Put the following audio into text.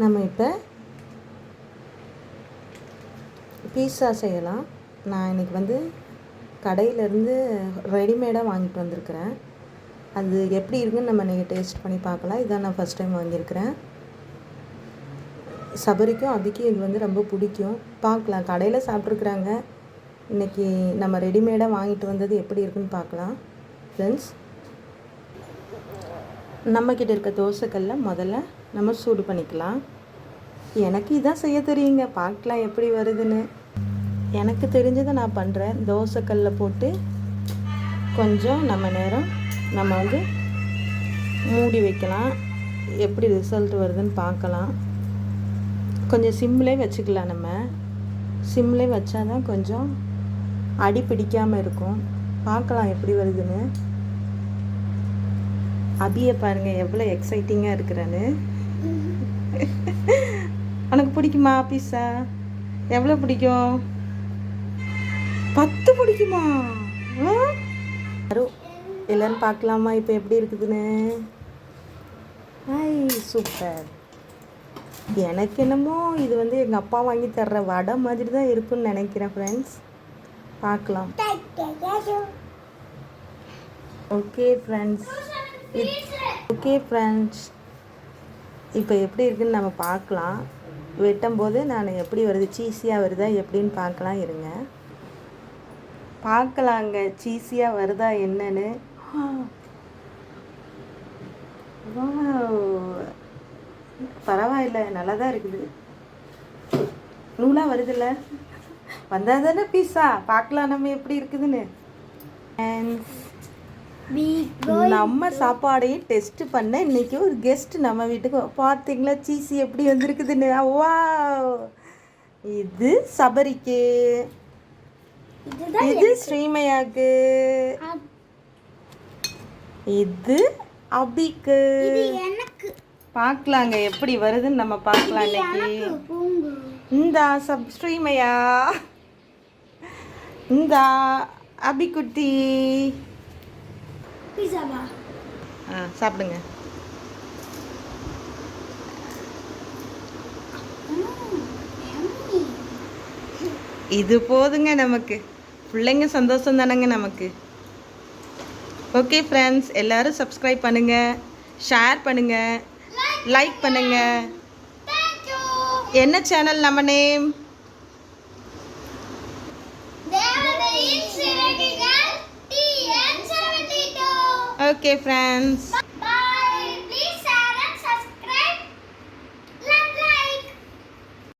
நம்ம இப்போ பீஸா செய்யலாம். நான் இன்றைக்கி வந்து கடையிலேருந்து ரெடிமேடாக வாங்கிட்டு வந்திருக்கிறேன். அது எப்படி இருக்குன்னு நம்ம இன்றைக்கி டேஸ்ட் பண்ணி பார்க்கலாம். இதான் நான் ஃபஸ்ட் டைம் வாங்கியிருக்கிறேன். சபரிக்கும் அபிக்கும் இது வந்து ரொம்ப பிடிக்கும். பார்க்கலாம், கடையில் சாப்பிட்ருக்குறாங்க. இன்றைக்கி நம்ம ரெடிமேடாக வாங்கிட்டு வந்தது எப்படி இருக்குன்னு பார்க்கலாம் ஃப்ரெண்ட்ஸ். நம்மக்கிட்ட இருக்க தோசைக்கல்ல முதல்ல நம்ம சூடு பண்ணிக்கலாம். எனக்கு இதான் செய்ய தெரியுங்க, பார்க்கலாம் எப்படி வருதுன்னு. எனக்கு தெரிஞ்சதை நான் பண்ணுறேன். தோசைக்கல்ல போட்டு கொஞ்சம் நேரம் நம்ம வந்து மூடி வைக்கலாம். எப்படி ரிசல்ட் வருதுன்னு பார்க்கலாம். கொஞ்சம் சிம்லே வச்சுக்கலாம். நம்ம சிம்லே வச்சா தான் கொஞ்சம் அடி பிடிக்காமல் இருக்கும். பார்க்கலாம் எப்படி வருதுன்னு. அபியை பாருங்கள் எவ்வளோ எக்ஸைட்டிங்காக இருக்கிறான்னு. உனக்கு பிடிக்குமா பீஸா? எவ்வளோ பிடிக்கும்? 10 பிடிக்குமா? இல்லைன்னு பார்க்கலாமா இப்போ எப்படி இருக்குதுன்னு? Hi, super. எனக்கு என்னமோ இது வந்து எங்கள் அப்பா வாங்கி தர்ற வடை மாதிரி தான் இருக்குன்னு நினைக்கிறேன் ஃப்ரெண்ட்ஸ். பார்க்கலாம். ஓகே ஃப்ரெண்ட்ஸ், இப்போ எப்படி இருக்குன்னு நம்ம பார்க்கலாம். வெட்டும்போது நான் எப்படி வருது, சீஸியாக வருதா எப்படின்னு பார்க்கலாம். இருங்க, பார்க்கலாங்க சீஸியாக வருதா என்னன்னு. பரவாயில்ல, நல்லா தான் இருக்குது. நூலாக வருதில்ல, வந்தால் தானே பீஸா. பார்க்கலாம் நம்ம எப்படி இருக்குதுன்னு. நம்ம சாப்பாடையும் டெஸ்ட் பண்ண இன்னைக்கு ஒரு கெஸ்ட் நம்ம வீட்டுக்கு. பார்த்தீங்களா சீஸி எப்படி வந்திருக்குதுன்னு? வா, இது சபரிக்கு, இது ஸ்ரீமயாக்கு, இது அபிக்கு. பார்க்கலாங்க எப்படி வருதுன்னு நம்ம பார்க்கலாம் இன்னைக்கு. இந்த ஸ்ரீமயா, இந்த அபிக்குட்டி சாப்பிடுங்க. இது போதுங்க நமக்கு. பிள்ளைங்க சந்தோஷம் தானங்க நமக்கு. ஓகே ஃப்ரெண்ட்ஸ், எல்லோரும் சப்ஸ்கிரைப் பண்ணுங்கள், ஷேர் பண்ணுங்கள், லைக் பண்ணுங்கள். என்ன சேனல் நம்ம நேம்? Okay friends.